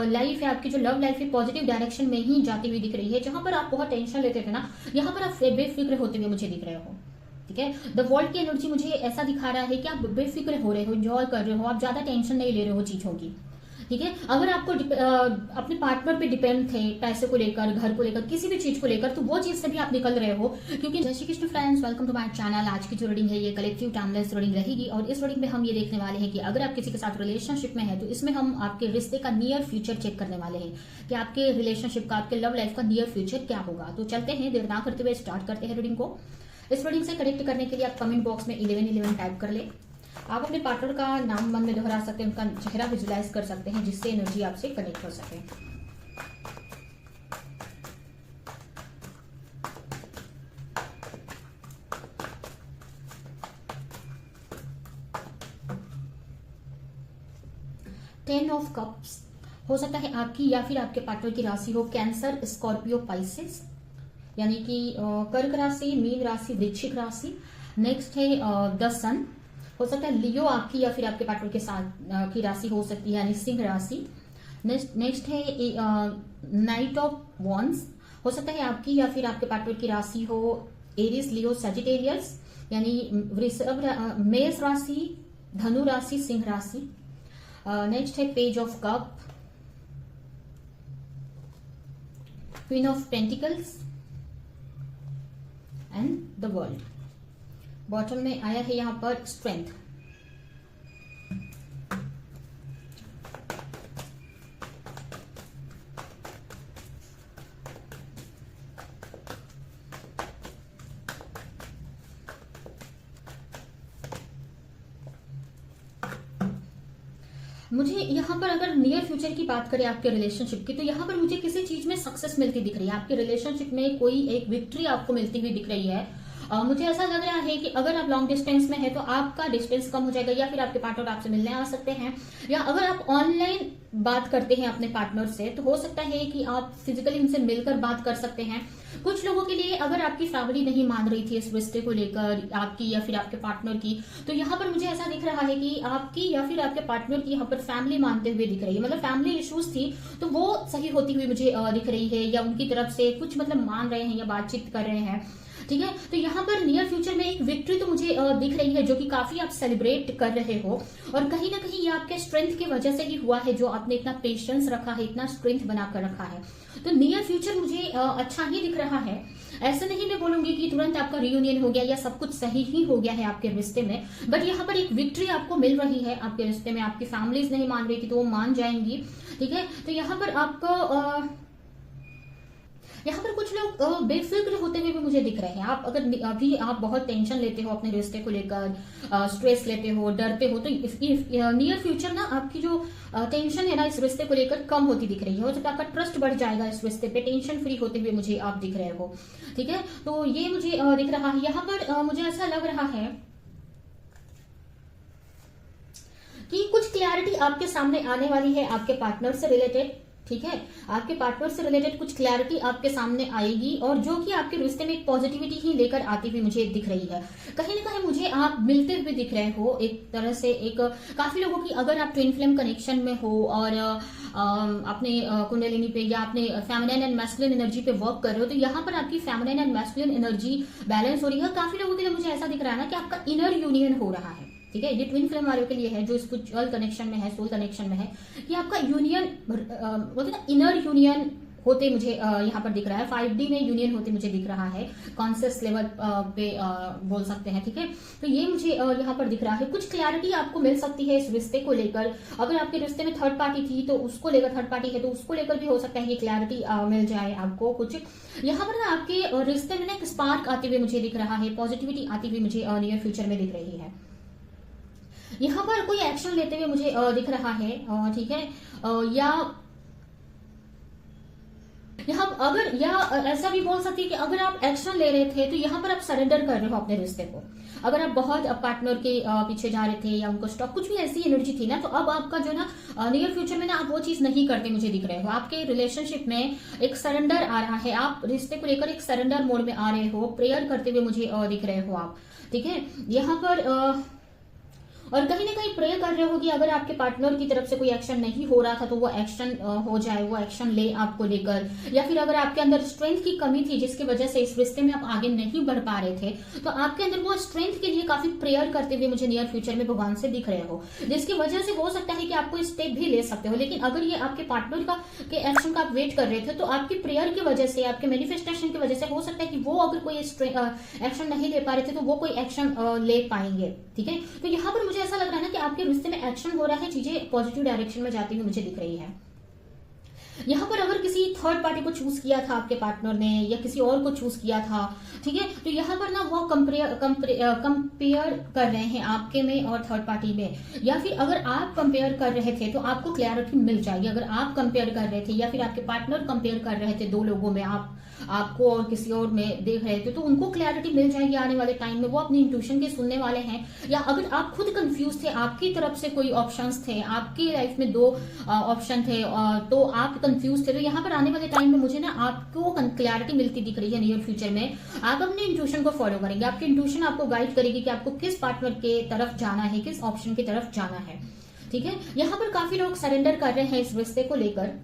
Life है, आपकी जो लव लाइफ है पॉजिटिव डायरेक्शन में ही जाती हुई दिख रही है। जहां पर आप बहुत टेंशन लेते थे ना, यहाँ पर आप बेफिक्र होते हुए मुझे दिख रहे हो। ठीक है, द वर्ल्ड की एनर्जी मुझे ऐसा दिखा रहा है कि आप बेफिक्र हो रहे हो, एंजॉय कर रहे हो, आप ज्यादा टेंशन नहीं ले रहे हो चीजों की। ठीक है, अगर आपको अपने पार्टनर पे डिपेंड थे पैसे को लेकर, घर को लेकर, किसी भी चीज को लेकर, तो वो चीज से भी आप निकल रहे हो। क्योंकि जय Shri Krishna friends, welcome to my channel. आज की जो रीडिंग है ये कलेक्टिव टाइमलेस रीडिंग रहेगी और इस रीडिंग में हम ये देखने वाले हैं कि अगर आप किसी के साथ रिलेशनशिप में है तो इसमें हम आपके रिश्ते का नियर फ्यूचर चेक करने वाले हैं कि आपके रिलेशनशिप का, आपके लव लाइफ का नियर फ्यूचर क्या होगा। तो चलते हैं, देर ना करते हुए स्टार्ट करते हैं रीडिंग को। इस रीडिंग से कनेक्ट करने के लिए आप कमेंट बॉक्स में 1111 टाइप कर ले। आप अपने पार्टनर का नाम मन में दोहरा सकते हैं, उनका चेहरा विजुलाइज कर सकते हैं जिससे एनर्जी आपसे कनेक्ट हो सके। टेन ऑफ कप्स हो सकता है आपकी या फिर आपके पार्टनर की राशि हो कैंसर, स्कॉर्पियो, पाइसेस, यानी कि कर्क राशि, मीन राशि, वृश्चिक राशि। नेक्स्ट है द सन, हो सकता है लियो आपकी या फिर आपके पार्टनर के साथ की राशि हो सकती है, यानी सिंह राशि। नेक्स्ट है नाइट ऑफ वॉन्स, हो सकता है आपकी या फिर आपके पार्टनर की राशि हो एरिस, लियो, सजिटेरियस, यानी वृषभ, मेष राशि, धनु राशि, सिंह राशि। नेक्स्ट है page of cup, queen of pentacles and the world. Bottom में आया है यहां पर स्ट्रेंथ। मुझे यहाँ पर अगर नियर फ्यूचर की बात करें आपके रिलेशनशिप की, तो यहाँ पर मुझे किसी चीज में सक्सेस मिलती दिख रही है। आपके रिलेशनशिप में कोई एक विक्ट्री आपको मिलती हुई दिख रही है। मुझे ऐसा लग रहा है कि अगर आप लॉन्ग डिस्टेंस में है तो आपका डिस्टेंस कम हो जाएगा, या फिर आपके पार्टनर आपसे मिलने आ सकते हैं, या अगर आप ऑनलाइन बात करते हैं अपने पार्टनर से तो हो सकता है कि आप फिजिकली उनसे मिलकर बात कर सकते हैं। कुछ लोगों के लिए अगर आपकी फैमिली नहीं मान रही थी इस रिश्ते को लेकर, आपकी या फिर आपके पार्टनर की, तो यहाँ पर मुझे ऐसा दिख रहा है कि आपकी या फिर आपके पार्टनर की यहाँ पर फैमिली मानते हुए दिख रही है। मतलब फैमिली इश्यूज थी तो वो सही होती हुई मुझे दिख रही है, या उनकी तरफ से कुछ मतलब मान रहे हैं या बातचीत कर रहे हैं। ठीक है, तो यहाँ पर नियर फ्यूचर में एक विक्ट्री तो मुझे दिख रही है जो कि काफी आप सेलिब्रेट कर रहे हो, और कहीं ना कहीं ये आपके स्ट्रेंथ की वजह से ही हुआ है, जो आपने इतना पेशेंस रखा है, इतना स्ट्रेंथ बनाकर रखा है। तो नियर फ्यूचर मुझे अच्छा ही दिख रहा है। ऐसे नहीं मैं बोलूंगी कि तुरंत आपका रियूनियन हो गया या सब कुछ सही ही हो गया है आपके रिश्ते में, बट यहाँ पर एक विक्ट्री आपको मिल रही है आपके रिश्ते में। आपकी फैमिलीज नहीं मान रही थी तो वो मान जाएंगी। ठीक है, तो यहाँ पर आपको यहाँ पर कुछ लोग बेफिक्र होते हुए भी मुझे दिख रहे हैं। आप अगर अभी आप बहुत टेंशन लेते हो अपने रिश्ते को लेकर, स्ट्रेस लेते हो, डरते हो, तो नियर फ्यूचर ना आपकी जो टेंशन है ना इस रिश्ते को लेकर कम होती दिख रही है। हो सकता है आपका ट्रस्ट बढ़ जाएगा इस रिश्ते पे, टेंशन फ्री होते हुए मुझे आप दिख रहे हो। ठीक है, तो ये मुझे दिख रहा है। यहाँ पर मुझे ऐसा लग रहा है कि कुछ क्लैरिटी आपके सामने आने वाली है आपके पार्टनर से रिलेटेड। ठीक है, आपके पार्टनर से रिलेटेड कुछ क्लैरिटी आपके सामने आएगी, और जो कि आपके रिश्ते में एक पॉजिटिविटी ही लेकर आती हुई मुझे दिख रही है। कहीं ना कहीं मुझे आप मिलते हुए दिख रहे हो एक तरह से। एक काफी लोगों की अगर आप ट्विन फ्लेम कनेक्शन में हो और अपने कुंडलिनी पे या अपने फेमिनिन एंड मैस्कुलिन एनर्जी पे वर्क कर रहे हो, तो यहाँ पर आपकी feminine and masculine energy balance हो रही है। काफी लोगों के लिए मुझे ऐसा दिख रहा है ना कि आपका इनर यूनियन हो रहा है। ठीक है, ये ट्विन फ्लेम वालों के लिए है जो स्पिरिचुअल कनेक्शन में है, सोल कनेक्शन में है, कि आपका यूनियन बोलते ना इनर यूनियन होते मुझे यहाँ पर दिख रहा है। 5D में यूनियन होते मुझे दिख रहा है, कॉन्शियस लेवल पे बोल सकते हैं। ठीक है, तो ये मुझे यहाँ पर दिख रहा है। कुछ क्लैरिटी आपको मिल सकती है इस रिश्ते को लेकर। अगर आपके रिश्ते में थर्ड पार्टी थी तो उसको लेकर, थर्ड पार्टी है तो उसको लेकर भी हो सकता है ये क्लैरिटी मिल जाए आपको। कुछ यहाँ पर ना आपके रिश्ते में ना एक स्पार्क आते हुए मुझे दिख रहा है, पॉजिटिविटी आती हुई मुझे नियर फ्यूचर में दिख रही है। यहाँ पर कोई एक्शन लेते हुए मुझे दिख रहा है। ठीक है, या यहाँ अगर, या ऐसा भी बोल सकती है कि अगर आप एक्शन ले रहे थे तो यहाँ पर आप सरेंडर कर रहे हो अपने रिश्ते को। अगर आप बहुत पार्टनर के पीछे जा रहे थे या उनको स्टॉप, कुछ भी ऐसी एनर्जी थी ना, तो अब आपका जो ना नियर फ्यूचर में ना आप वो चीज नहीं करते मुझे दिख रहे हो। आपके रिलेशनशिप में एक सरेंडर आ रहा है, आप रिश्ते को लेकर एक सरेंडर मोड में आ रहे हो, प्रेयर करते हुए मुझे दिख रहे हो आप। ठीक है, यहाँ पर और कहीं ना कहीं प्रे कर रहे हो कि अगर आपके पार्टनर की तरफ से कोई एक्शन नहीं हो रहा था तो वो एक्शन हो जाए, वो एक्शन ले आपको लेकर, या फिर अगर आपके अंदर स्ट्रेंथ की कमी थी जिसकी वजह से इस रिश्ते में आप आगे नहीं बढ़ पा रहे थे, तो आपके अंदर वो स्ट्रेंथ के लिए काफी प्रेयर करते हुए मुझे नियर फ्यूचर में भगवान से दिख रहे हो, जिसकी वजह से हो सकता है कि आप कोई स्टेप भी ले सकते हो। लेकिन अगर ये आपके पार्टनर का के एक्शन का आप वेट कर रहे थे, तो आपकी प्रेयर की वजह से, आपके मैनिफेस्टेशन की वजह से हो सकता है कि वो अगर कोई एक्शन नहीं ले पा रहे थे तो वो कोई एक्शन ले पाएंगे। ठीक है, तो यहाँ पर मुझे ऐसा लग रहा है ना कि आपके रिश्ते में एक्शन हो रहा है, चीजें पॉजिटिव डायरेक्शन में जाती हुई मुझे दिख रही है। यहाँ पर अगर किसी थर्ड पार्टी को चूज किया था आपके पार्टनर ने या किसी और को चूज किया था, ठीक है, तो यहाँ पर ना वो कंपेयर कर रहे हैं आपके में और थर्ड पार्टी में, या फिर अगर आप कंपेयर कर रहे थे तो आपको क्लैरिटी मिल जाएगी। अगर आप कंपेयर कर रहे थे या फिर आपके पार्टनर कंपेयर कर रहे थे, दो लोगों में आपको और किसी और में देख रहे थे, तो उनको क्लैरिटी मिल जाएगी आने वाले टाइम में। वो अपनी इंट्यूशन के सुनने वाले हैं, या अगर आप खुद कंफ्यूज थे, आपकी तरफ से कोई ऑप्शंस थे, आपकी लाइफ में दो ऑप्शन थे, तो आप कंफ्यूज थे, तो यहाँ पर आने वाले टाइम में मुझे ना आपको क्लैरिटी मिलती दिख रही है। नियर फ्यूचर में आप अपने इंट्यूशन को फॉलो करेंगे, आपकी इंट्यूशन आपको गाइड करेगी कि आपको किस पार्टनर के तरफ जाना है, किस ऑप्शन की तरफ जाना है। ठीक है, यहाँ पर काफी लोग सरेंडर कर रहे हैं इस रिश्ते को लेकर।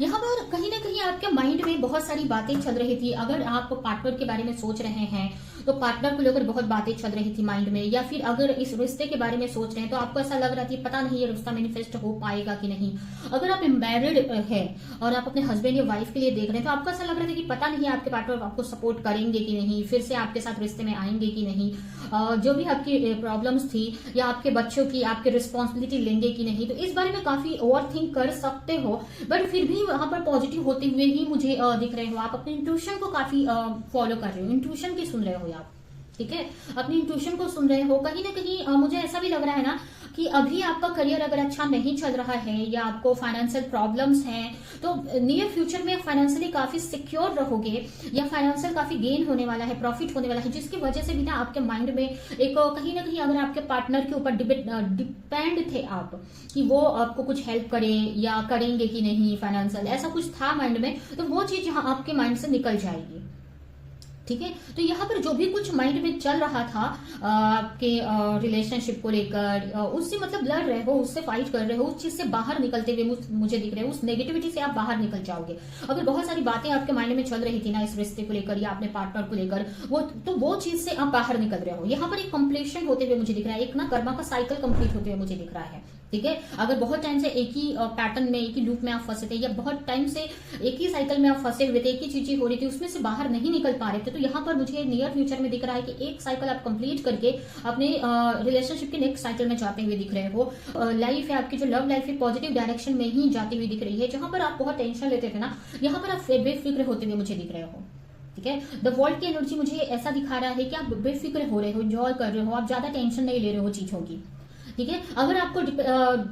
यहाँ पर कहीं ना कहीं आपके माइंड में बहुत सारी बातें चल रही थी। अगर आप पार्टनर के बारे में सोच रहे हैं तो पार्टनर को लेकर बहुत बातें चल रही थी माइंड में, या फिर अगर इस रिश्ते के बारे में सोच रहे हैं तो आपको ऐसा लग रहा था पता नहीं ये रिश्ता मैनिफेस्ट हो पाएगा कि नहीं। अगर आप मैरिड है और आप अपने हस्बैंड या वाइफ के लिए देख रहे हैं तो आपको ऐसा लग रहा था कि पता नहीं आपके पार्टनर आपको सपोर्ट करेंगे कि नहीं, फिर से आपके साथ रिश्ते में आएंगे कि नहीं, जो भी आपकी प्रॉब्लम्स थी या आपके बच्चों की आपकी रिस्पॉन्सिबिलिटी लेंगे कि नहीं। तो इस बारे में काफी ओवर थिंक कर सकते हो, बट फिर भी वहां पर पॉजिटिव होते हुए ही मुझे दिख रहे हो। आप अपने इंट्यूशन को काफी फॉलो कर रहे हो, इंट्यूशन की सुन रहे हो आप। ठीक है, अपनी इंट्यूशन को सुन रहे हो। कहीं ना कहीं मुझे ऐसा भी लग रहा है ना कि अभी आपका करियर अगर अच्छा नहीं चल रहा है या आपको फाइनेंशियल प्रॉब्लम्स हैं, तो नियर फ्यूचर में फाइनेंशियली काफी सिक्योर रहोगे या फाइनेंशियल काफी गेन होने वाला है, प्रॉफिट होने वाला है, जिसकी वजह से भी ना आपके माइंड में एक कहीं ना कहीं अगर आपके पार्टनर के ऊपर डिपेंड थे आप कि वो आपको कुछ हेल्प करे या करेंगे कि नहीं, फाइनेंशियल ऐसा कुछ था माइंड में, तो वो चीज यहाँ आपके माइंड से निकल जाएगी। ठीक है, तो यहाँ पर जो भी कुछ माइंड में चल रहा था आपके रिलेशनशिप को लेकर, उससे मतलब लड़ रहे हो, उससे फाइट कर रहे हो, उस चीज से बाहर निकलते हुए मुझे दिख रहे हो, उस नेगेटिविटी से आप बाहर निकल जाओगे। अगर बहुत सारी बातें आपके माइंड में चल रही थी ना इस रिश्ते को लेकर या अपने पार्टनर को लेकर, वो चीज से आप बाहर निकल रहे हो। यहाँ पर एक कंप्लीशन होते हुए मुझे दिख रहा है, एक ना कर्मा का साइकिल कंप्लीट होते हुए मुझे दिख रहा है। ठीक है, अगर बहुत टाइम से एक ही पैटर्न में, एक ही लूप में आप फंसे थे, या बहुत टाइम से एक ही साइकिल में आप फंसे हुए थे, एक ही चीजें हो रही थी, उसमें से बाहर नहीं निकल पा रहे थे, तो यहाँ पर मुझे नियर फ्यूचर में दिख रहा है कि एक साइकिल आप कंप्लीट करके अपने रिलेशनशिप के नेक्स्ट साइकिल में जाते हुए दिख रहे हो। लाइफ है आपकी, जो लव लाइफ है, पॉजिटिव डायरेक्शन में ही जाती हुई दिख रही है। जहां पर आप बहुत टेंशन लेते थे ना, यहाँ पर आप बेफिक्र होते हुए मुझे दिख रहे हो। ठीक है, द वर्ल्ड की एनर्जी मुझे ऐसा दिखा रहा है कि आप बेफिक्र हो रहे हो, एंजॉय कर रहे हो, आप ज्यादा टेंशन नहीं ले रहे हो चीजों की। ठीक है, अगर आपको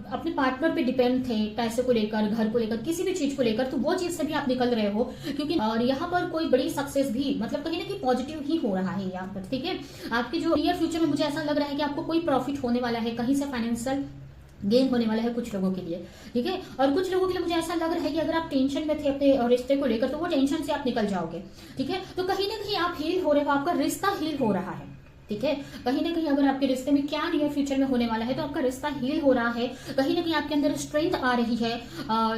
अपने पार्टनर पे डिपेंड थे, पैसे को लेकर, घर को लेकर, किसी भी चीज को लेकर, तो वो चीज से भी आप निकल रहे हो, क्योंकि और यहाँ पर कोई बड़ी सक्सेस भी मतलब कहीं ना कहीं पॉजिटिव ही हो रहा है यहाँ पर। ठीक है, आपकी जो नियर फ्यूचर में मुझे ऐसा लग रहा है कि आपको कोई प्रॉफिट होने वाला है, कहीं से फाइनेंशियल गेन होने वाला है कुछ लोगों के लिए। ठीक है, और कुछ लोगों के लिए मुझे ऐसा लग रहा है कि अगर आप टेंशन में थे अपने रिश्ते को लेकर, तो वो टेंशन से आप निकल जाओगे। ठीक है, तो कहीं ना कहीं आप हील हो रहे हो, आपका रिश्ता हील हो रहा है। ठीक है, कहीं ना कहीं अगर आपके रिश्ते में क्या नियर फ्यूचर में होने वाला है, तो आपका रिश्ता हील हो रहा है। कहीं ना कहीं आपके अंदर स्ट्रेंथ आ रही है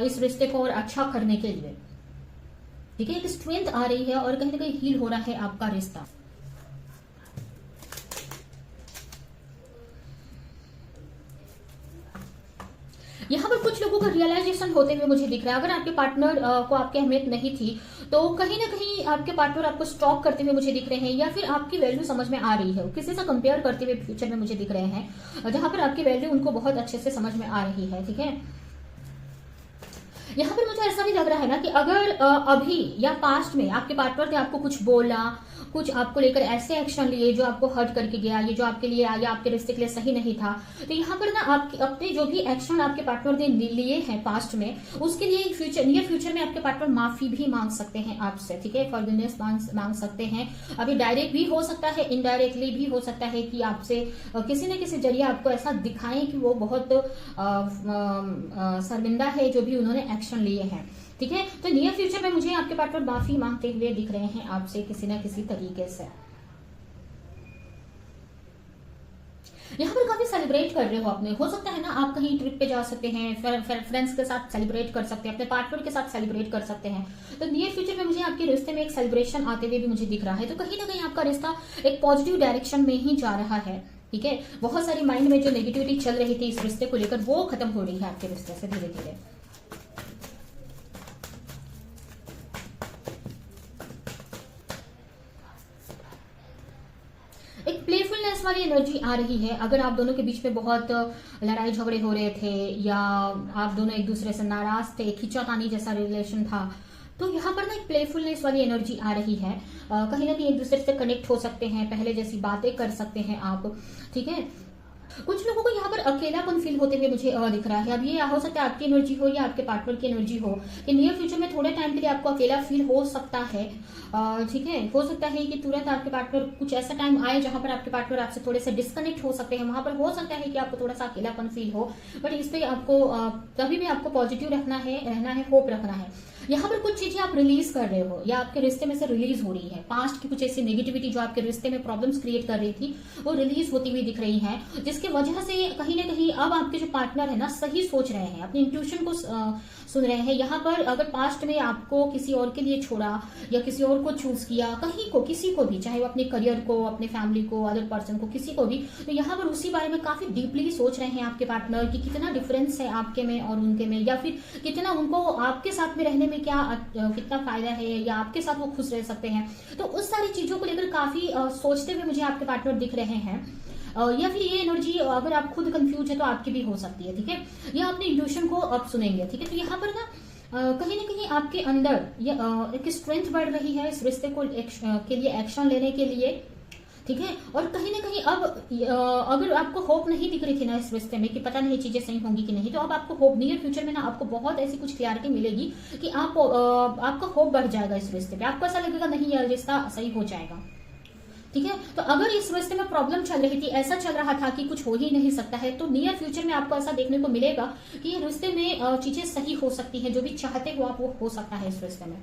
इस रिश्ते को और अच्छा करने के लिए। ठीक है, एक स्ट्रेंथ आ रही है और कहीं ना कहीं हील हो रहा है आपका रिश्ता। यहाँ पर कुछ लोगों का रियलाइजेशन होते हुए मुझे दिख रहा है। अगर आपके पार्टनर को आपकी अहमियत नहीं थी, तो कहीं ना कहीं आपके पार्टनर आपको स्टॉक करते हुए मुझे दिख रहे हैं, या फिर आपकी वैल्यू समझ में आ रही है, किसी से कंपेयर करते हुए फ्यूचर में मुझे दिख रहे हैं, जहां पर आपकी वैल्यू उनको बहुत अच्छे से समझ में आ रही है। ठीक है, यहाँ पर मुझे ऐसा भी लग रहा है ना कि अगर अभी या पास्ट में आपके पार्टनर ने आपको कुछ बोला, कुछ आपको लेकर ऐसे एक्शन लिए जो आपको हर्ट करके गया, ये जो आपके लिए या आपके रिश्ते के लिए सही नहीं था, तो यहाँ पर ना आप अपने जो भी एक्शन आपके पार्टनर ने लिए हैं पास्ट में, उसके लिए नियर फ्यूचर में आपके पार्टनर माफी भी मांग सकते हैं आपसे। ठीक है, फॉरगिवनेस मांग सकते हैं। अभी डायरेक्ट भी हो सकता है, इनडायरेक्टली भी हो सकता है कि आपसे किसी न किसी जरिए आपको ऐसा दिखाएं कि वो बहुत शर्मिंदा है जो भी उन्होंने एक्शन लिए हैं। ठीक है, तो नियर फ्यूचर में मुझे आपके पार्टनर माफी मांगते हुए दिख रहे हैं आपसे किसी ना किसी तरीके से। यहाँ पर काफी सेलिब्रेट कर रहे हो अपने, हो सकता है ना आप कहीं ट्रिप पे जा सकते हैं, फ्रेंड्स के साथ सेलिब्रेट कर सकते हैं, अपने पार्टनर के साथ सेलिब्रेट कर सकते हैं। तो नियर फ्यूचर में मुझे आपके रिश्ते में एक सेलिब्रेशन आते हुए भी मुझे दिख रहा है। तो कहीं ना कहीं आपका रिश्ता एक पॉजिटिव डायरेक्शन में ही जा रहा है। ठीक है, बहुत सारी माइंड में जो नेगेटिविटी चल रही थी इस रिश्ते को लेकर वो खत्म हो रही है आपके रिश्ते से धीरे धीरे। एक प्लेफुलनेस वाली एनर्जी आ रही है। अगर आप दोनों के बीच में बहुत लड़ाई झगड़े हो रहे थे या आप दोनों एक दूसरे से नाराज थे, खींचातानी जैसा रिलेशन था, तो यहाँ पर ना एक प्लेफुलनेस वाली एनर्जी आ रही है। कहीं ना कहीं एक दूसरे से कनेक्ट हो सकते हैं, पहले जैसी बातें कर सकते हैं आप। ठीक है, कुछ लोगों को यहाँ पर अकेलापन फील होते हुए मुझे दिख रहा है। अब ये हो सकता है आपकी एनर्जी हो या आपके पार्टनर की एनर्जी हो कि नियर फ्यूचर में थोड़े टाइम के लिए आपको अकेला फील हो सकता है। ठीक है, हो सकता है कि तुरंत आपके पार्टनर कुछ ऐसा टाइम आए जहां पर आपके पार्टनर आपसे थोड़े से डिस्कनेक्ट हो सकते हैं, वहां पर हो सकता है कि आपको थोड़ा सा अकेलापन फील हो। बट इस पे आपको कभी भी आपको पॉजिटिव रहना है, होप रखना है। यहाँ पर कुछ चीजें आप रिलीज कर रहे हो या आपके रिश्ते में से रिलीज हो रही है। पास्ट की कुछ ऐसी नेगेटिविटी जो आपके रिश्ते में प्रॉब्लम्स क्रिएट कर रही थी वो रिलीज होती हुई दिख रही है, जिसकी वजह से कहीं ना कहीं अब आपके जो पार्टनर है ना सही सोच रहे हैं, अपनी इंट्यूशन को सुन रहे हैं। यहाँ पर अगर पास्ट में आपको किसी और के लिए छोड़ा या किसी और को चूज किया, कहीं को किसी को भी, चाहे वो अपने करियर को, अपने फैमिली को, अदर पर्सन को, किसी को भी, तो यहाँ पर उसी बारे में काफी डीपली सोच रहे हैं आपके पार्टनर कि कितना डिफरेंस है आपके में और उनके में, या फिर कितना उनको आपके साथ में रहने में कितना फायदा है या आपके साथ वो खुश रह सकते हैं। तो उस सारी चीजों को लेकर काफी सोचते हुए मुझे आपके पार्टनर दिख रहे हैं। या फिर ये एनर्जी अगर आप खुद कंफ्यूज है तो आपकी भी हो सकती है। ठीक है, या अपने इंट्यूशन को आप सुनेंगे। ठीक है, तो यहाँ पर ना कहीं ना कहीं आपके अंदर एक स्ट्रेंथ बढ़ रही है इस रिश्ते को के लिए एक्शन लेने के लिए। ठीक है, और कहीं ना कहीं अब अगर आपको होप नहीं दिख रही थी ना इस रिश्ते में कि पता नहीं चीजें सही होंगी कि नहीं, तो अब आपको होप, नियर फ्यूचर में ना आपको बहुत ऐसी कुछ क्लैरिटी मिलेगी कि आपका होप बढ़ जाएगा इस रिश्ते पे। आपको ऐसा लगेगा नहीं यार रिश्ता सही हो जाएगा। ठीक है, तो अगर इस रिश्ते में प्रॉब्लम चल रही थी, ऐसा चल रहा था कि कुछ हो ही नहीं सकता है, तो नियर फ्यूचर में आपको ऐसा देखने को मिलेगा कि ये रिश्ते में चीजें सही हो सकती है। जो भी चाहते हो आप वो हो सकता है इस रिश्ते में।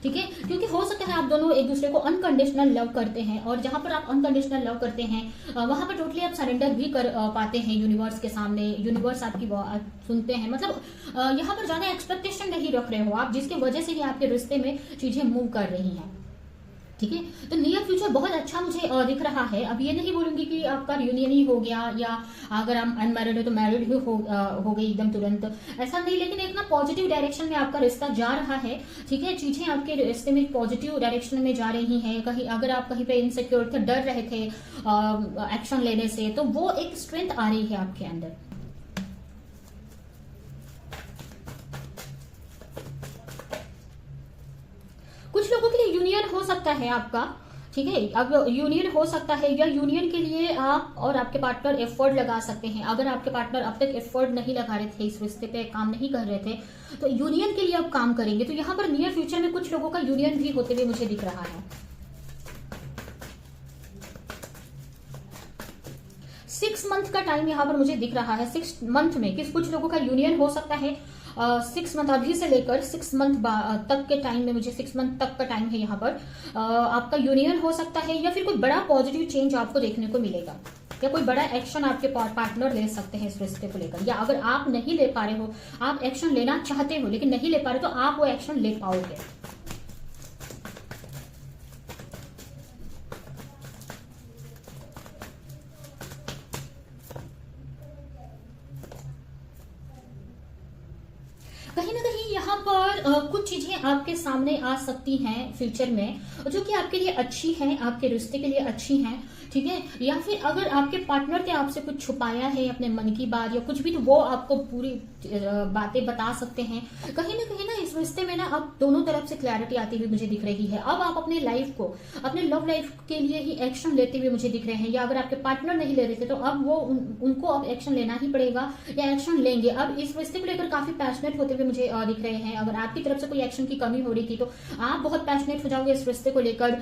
ठीक है, क्योंकि हो सकता है आप दोनों एक दूसरे को अनकंडीशनल लव करते हैं, और जहां पर आप अनकंडीशनल लव करते हैं वहां पर टोटली आप सरेंडर भी कर पाते हैं यूनिवर्स के सामने। यूनिवर्स आपकी सुनते हैं, मतलब यहाँ पर ज्यादा एक्सपेक्टेशन नहीं रख रहे हो आप, जिसकी वजह से ही आपके रिश्ते में चीजें मूव कर रही हैं। ठीक है, तो नियर फ्यूचर बहुत अच्छा मुझे दिख रहा है। अब ये नहीं बोलूंगी कि आपका रियूनियन ही हो गया या अगर आप अनमैरिड है तो मैरिड ही हो गई एकदम तुरंत, ऐसा नहीं। लेकिन एक ना पॉजिटिव डायरेक्शन में आपका रिश्ता जा रहा है। ठीक है, चीजें आपके रिश्ते में पॉजिटिव डायरेक्शन में जा रही हैं। कहीं अगर आप कहीं पे इनसिक्योर थे, डर रहे थे एक्शन लेने से, तो वो एक स्ट्रेंथ आ रही है आपके अंदर। कुछ लोगों के लिए यूनियन हो सकता है आपका। ठीक है, अब यूनियन हो सकता है या यूनियन के लिए आप और आपके पार्टनर एफर्ट लगा सकते हैं। अगर आपके पार्टनर अब तक एफर्ट नहीं लगा रहे थे, इस रिश्ते पे काम नहीं कर रहे थे, तो यूनियन के लिए आप काम करेंगे। तो यहाँ पर नियर फ्यूचर में कुछ लोगों का यूनियन भी होते हुए मुझे दिख रहा है। 6 मंथ का टाइम यहाँ पर मुझे दिख रहा है। 6 मंथ में कुछ लोगों का यूनियन हो सकता है। 6 मंथ अभी से लेकर 6 मंथ तक के टाइम में, मुझे 6 मंथ तक का टाइम है यहाँ पर, आपका यूनियन हो सकता है, या फिर कोई बड़ा पॉजिटिव चेंज आपको देखने को मिलेगा, या कोई बड़ा एक्शन आपके पार्टनर ले सकते हैं इस रिश्ते को लेकर। या अगर आप नहीं ले पा रहे हो, आप एक्शन लेना चाहते हो लेकिन नहीं ले पा रहे, तो आप वो एक्शन ले पाओगे। कहीं ना कहीं यहाँ पर कुछ चीजें आपके सामने आ सकती हैं फ्यूचर में, जो कि आपके लिए अच्छी हैं, आपके रिश्ते के लिए अच्छी हैं। ठीक है, या फिर अगर आपके पार्टनर ने आपसे कुछ छुपाया है, अपने मन की बात या कुछ भी, तो वो आपको पूरी बातें बता सकते हैं। कहीं ना इस रिश्ते में ना अब दोनों तरफ से क्लैरिटी आती हुई मुझे दिख रही है। अब आप अपने लाइफ को, अपने लव लाइफ के लिए ही एक्शन लेते हुए मुझे दिख रहे हैं। या अगर आपके पार्टनर नहीं ले रहे थे तो अब वो उनको अब एक्शन लेना ही पड़ेगा या एक्शन लेंगे। अब इस रिश्ते को लेकर काफी पैशनेट होते हुए मुझे दिख रहे हैं। अगर आपकी तरफ से कोई एक्शन की कमी हो रही थी तो आप बहुत पैशनेट हो जाओगे इस रिश्ते को लेकर,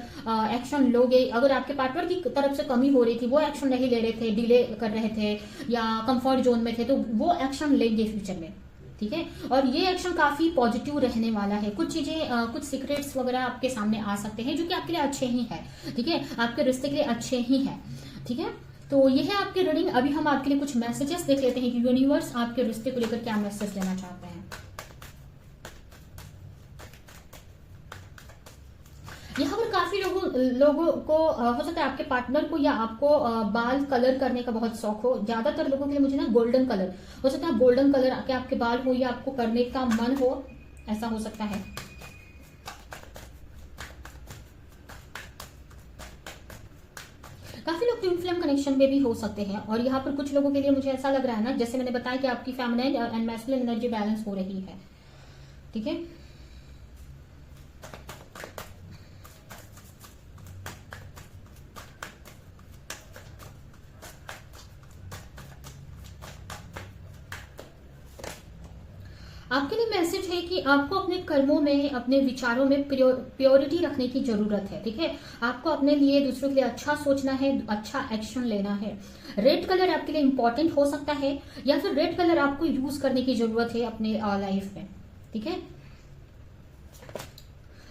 एक्शन लोगे। अगर आपके पार्टनर की तरफ से कमी हो रही थी, वो एक्शन नहीं ले रहे थे, डिले कर रहे थे या कंफर्ट जोन में थे, तो वो एक्शन लेंगे फ्यूचर में। ठीक है, और ये एक्शन काफी पॉजिटिव रहने वाला है। कुछ चीजें, कुछ सीक्रेट्स वगैरह आपके सामने आ सकते हैं जो कि आपके लिए अच्छे ही है। ठीक है, आपके रिश्ते के लिए अच्छे ही है। ठीक है, तो ये है आपकी रीडिंग। अभी हम आपके लिए कुछ मैसेजेस देख लेते हैं कि यूनिवर्स आपके रिश्ते को लेकर क्या मैसेज देना चाहते हैं। यहाँ पर काफी लोगों को हो सकता है आपके पार्टनर को या आपको बाल कलर करने का बहुत शौक हो। ज्यादातर लोगों के लिए मुझे ना गोल्डन कलर हो सकता है, गोल्डन कलर के आपके बाल हो या आपको करने का मन हो, ऐसा हो सकता है। काफी लोग ट्विन फ्लेम कनेक्शन में भी हो सकते हैं। और यहाँ पर कुछ लोगों के लिए मुझे ऐसा लग रहा है ना, जैसे मैंने बताया कि आपकी feminine and masculine energy balance हो रही है। ठीक है, आपके लिए मैसेज है कि आपको अपने कर्मों में, अपने विचारों में प्योरिटी रखने की जरूरत है। ठीक है, आपको अपने लिए, दूसरों के लिए अच्छा सोचना है, अच्छा एक्शन लेना है। रेड कलर आपके लिए इंपॉर्टेंट हो सकता है, या फिर रेड कलर आपको यूज करने की जरूरत है अपने लाइफ में। ठीक है,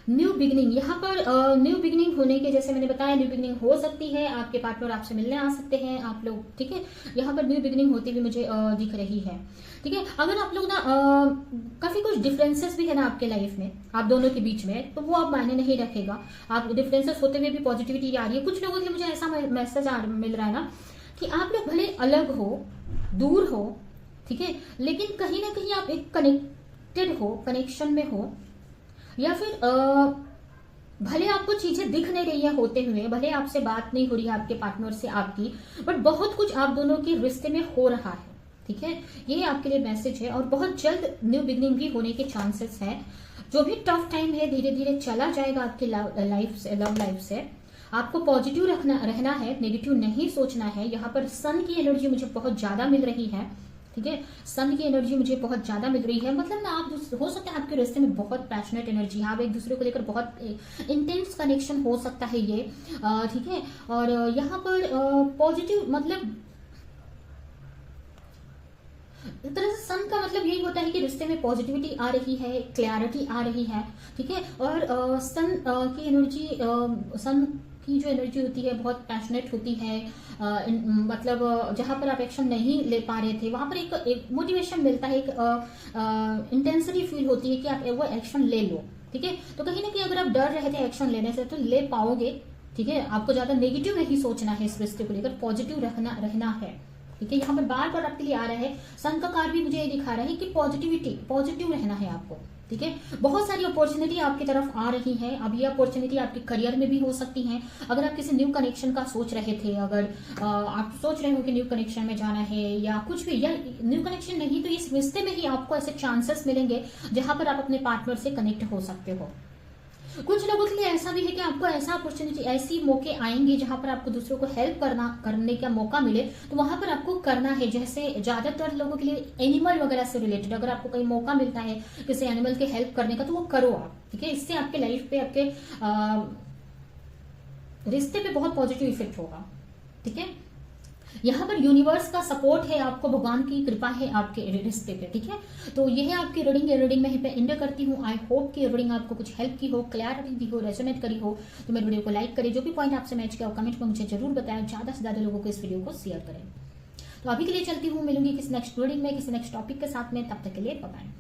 न्यू बिगिनिंग, यहाँ पर न्यू बिगिनिंग होने के, जैसे मैंने बताया, न्यू बिगिनिंग हो सकती है। आपके पार्टनर आपसे मिलने आ सकते हैं, आप लोग। ठीक है, यहाँ पर न्यू बिगिनिंग होती हुई मुझे दिख रही है। ठीक है, अगर आप लोग ना काफी कुछ डिफरेंसेस भी है ना आपके लाइफ में, आप दोनों के बीच में, तो वो आप मायने नहीं रखेगा। आप डिफरेंसेस होते हुए भी पॉजिटिविटी आ रही है। कुछ लोगों के लिए मुझे ऐसा मैसेज मिल रहा है ना कि आप लोग भले अलग हो, दूर हो, ठीक है, लेकिन कहीं ना कहीं आप एक कनेक्टेड हो, कनेक्शन में हो। या फिर भले आपको चीजें दिख नहीं रही है होते हुए, भले आपसे बात नहीं हो रही है आपके पार्टनर से आपकी, बट बहुत कुछ आप दोनों के रिश्ते में हो रहा है। ठीक है, ये आपके लिए मैसेज है। और बहुत जल्द न्यू बिगनिंग भी होने के चांसेस है। जो भी टफ टाइम है धीरे धीरे चला जाएगा आपकी लाइफ से, लव लाइफ से। आपको पॉजिटिव रहना है, नेगेटिव नहीं सोचना है। यहाँ पर सन की एनर्जी मुझे बहुत ज्यादा मिल रही है। ठीक है, सन की एनर्जी मुझे बहुत ज्यादा मिल रही है। मतलब ना, आप हो सकता है आपके रिश्ते में बहुत पैशनेट एनर्जी है, आप एक दूसरे को लेकर बहुत इंटेंस कनेक्शन हो सकता है ये। ठीक है, और यहाँ पर पॉजिटिव मतलब एक तरह से सन का मतलब यही होता है कि रिश्ते में पॉजिटिविटी आ रही है, क्लैरिटी आ रही है। ठीक है, और सन की एनर्जी, सन की जो एनर्जी होती है बहुत पैशनेट होती है। मतलब जहां पर आप एक्शन नहीं ले पा रहे थे, वहां पर एक मोटिवेशन मिलता है, एक इंटेंसिटी फील होती है कि आप वो एक्शन ले लो। ठीक है, तो कहीं ना कहीं अगर आप डर रहे थे एक्शन लेने से, तो ले पाओगे। ठीक है, आपको ज्यादा नेगेटिव नहीं सोचना है, इस रिश्ते को लेकर पॉजिटिव रहना है। ठीक है, यहाँ पर बार बार आपके लिए आ रहा है, सन का कार्ड भी मुझे ये दिखा रहा है कि पॉजिटिव रहना है आपको। ठीक है, बहुत सारी अपॉर्चुनिटी आपकी तरफ आ रही है। अब ये अपॉर्चुनिटी आपके करियर में भी हो सकती है। अगर आप किसी न्यू कनेक्शन का सोच रहे थे, अगर आप सोच रहे हो कि न्यू कनेक्शन में जाना है या कुछ भी, या न्यू कनेक्शन नहीं तो इस रिश्ते में ही आपको ऐसे चांसेस मिलेंगे जहां पर आप अपने पार्टनर से कनेक्ट हो सकते हो। कुछ लोगों के लिए ऐसा भी है कि आपको ऐसा अपॉर्चुनिटी, ऐसी मौके आएंगे जहां पर आपको दूसरों को हेल्प करने का मौका मिले, तो वहां पर आपको करना है। जैसे ज्यादातर लोगों के लिए एनिमल वगैरह से रिलेटेड अगर आपको कहीं मौका मिलता है किसी एनिमल के हेल्प करने का, तो वो करो आप। ठीक है, इससे आपके लाइफ पे, आपके रिश्ते पे बहुत पॉजिटिव इफेक्ट होगा। ठीक है, यहाँ पर यूनिवर्स का सपोर्ट है, आपको भगवान की कृपा है आपके रिश्ते पे। ठीक है, तो ये है आपकी रीडिंग। रीडिंग में पे एंड करती हूँ। आई होप कि रीडिंग आपको कुछ हेल्प की हो, क्लैरिटी दी हो, रेजोनेट करी हो। तो मेरे वीडियो को लाइक करें, जो भी पॉइंट आपसे मैच किया हो कमेंट में मुझे जरूर बताएं, ज्यादा से ज्यादा लोगों को इस वीडियो को शेयर करें। तो अभी के लिए चलती हूँ, मिलूंगी किसी नेक्स्ट रीडिंग में, किसी नेक्स्ट टॉपिक के साथ में। तब तक के लिए बाय बाय।